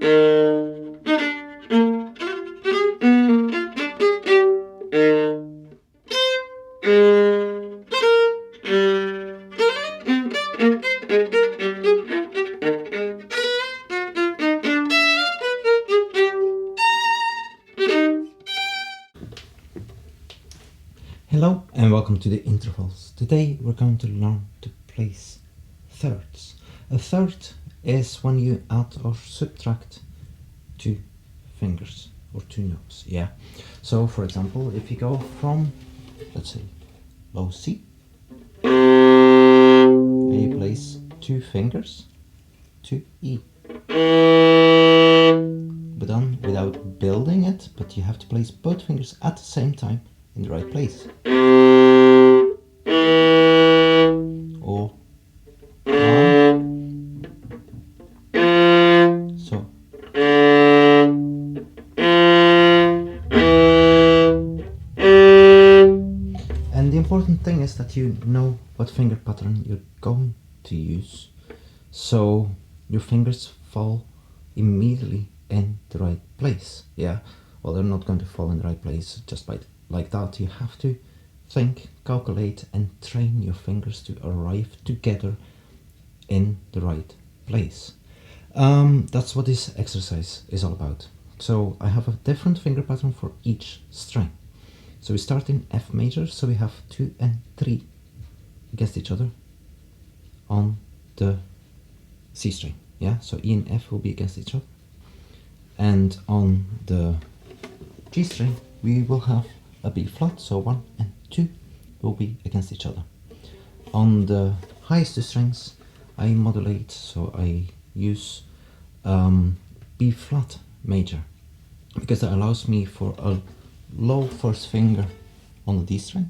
Hello and welcome to the intervals. Today we're going to learn to place thirds. A third is when you add or subtract two fingers or two notes, yeah. So for example, if you go from, let's say, low C, and you place two fingers to E. But done without building it, but you have to place both fingers at the same time in the right place. Or one. So. And the important thing is that you know what finger pattern you're going to use, so your fingers fall immediately in the right place. Yeah, well, they're not going to fall in the right place just by like that. You have to think, calculate, and train your fingers to arrive together in the right place. That's what this exercise is all about. So I have a different finger pattern for each string. So we start in F major, so we have 2 and 3 against each other on the C string. Yeah, so E and F will be against each other. And on the G string, we will have a B flat, so 1 and 2 will be against each other. On the highest two strings, I modulate, so I use B flat major, because that allows me for a low first finger on the D string,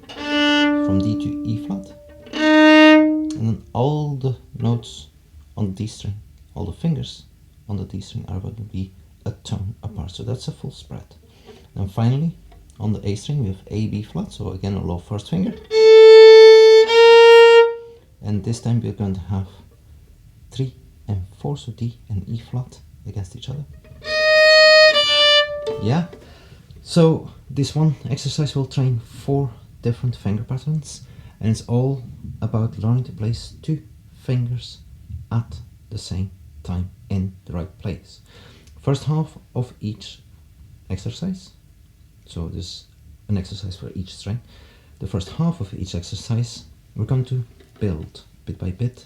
from D to E flat, and then all the notes on the D string, all the fingers on the D string are going to be a tone apart, so that's a full spread. And finally, on the A string we have A, B flat, so again a low first finger, and this time we're going to have 3 and 4, so D and E flat against each other. Yeah, so this one exercise will train 4 different finger patterns, and it's all about learning to place 2 fingers at the same time in the right place. First half of each exercise, so there's an exercise for each string. The first half of each exercise we're going to build bit by bit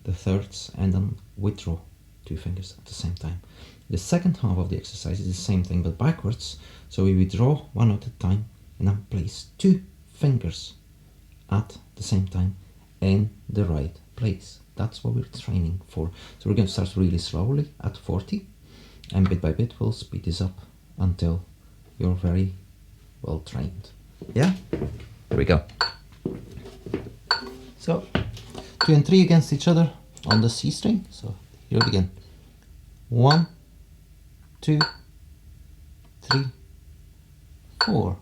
the thirds and then withdraw 2 fingers at the same time. The second half of the exercise is the same thing but backwards, so we withdraw 1 at a time and then place 2 fingers at the same time in the right place. That's what we're training for. So we're going to start really slowly at 40, and bit by bit we'll speed this up until you're very well trained. Yeah, here we go. So 2 and 3 against each other on the C string, so here we begin. 1, 2, 3, 4.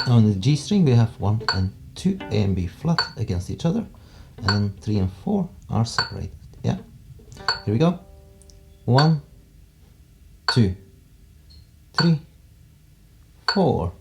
On the G string we have 1 and 2, A and B flat against each other, and then 3 and 4 are separated. Yeah, here we go. 1, 2, 3, 4.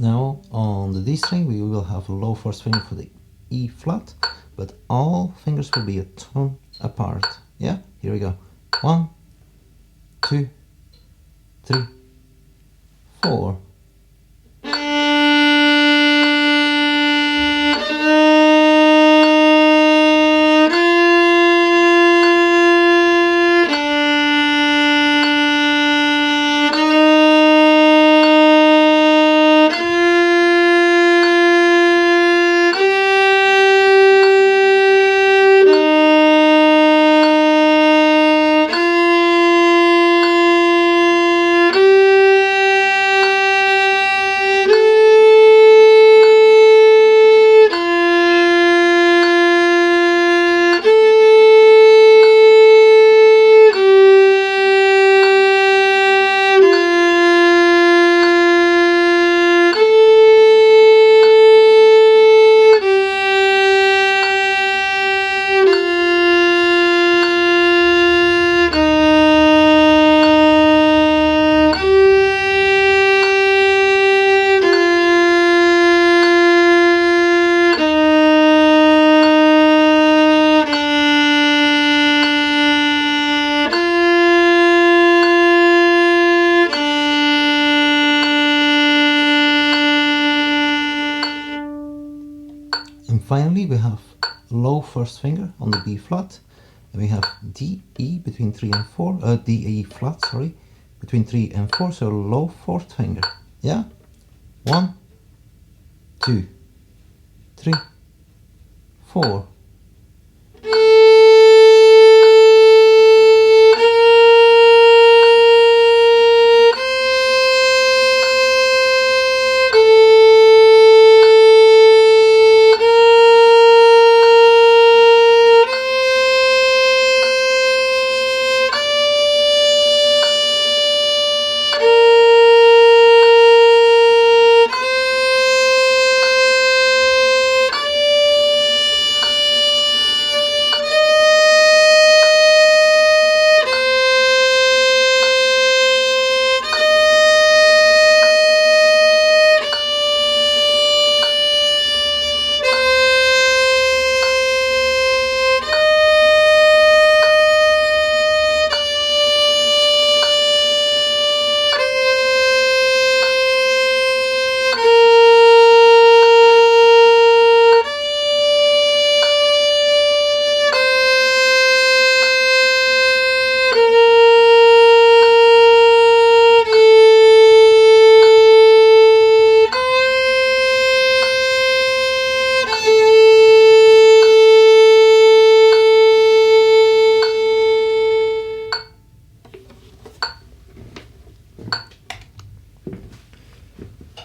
Now on the D string we will have a low first finger for the E flat, but all fingers will be a tone apart. Yeah, here we go. 1, 2, 3, 4. And finally we have low first finger on the B flat, and we have D, E between 3 and 4, D, E flat, sorry, between 3 and 4, so low fourth finger. Yeah? 1, 2, 3, 4.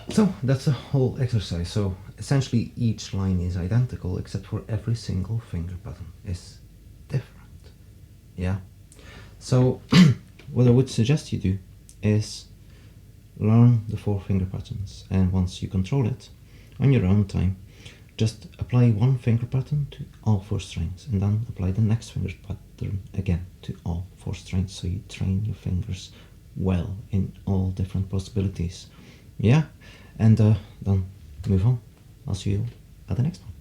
So that's the whole exercise. So essentially each line is identical except for every single finger pattern is different. Yeah. So what I would suggest you do is learn the 4 finger patterns, and once you control it, on your own time. Just apply one finger pattern to all 4 strings and then apply the next finger pattern again to all 4 strings, so you train your fingers well in all different possibilities. Yeah, and then move on. I'll see you at the next one.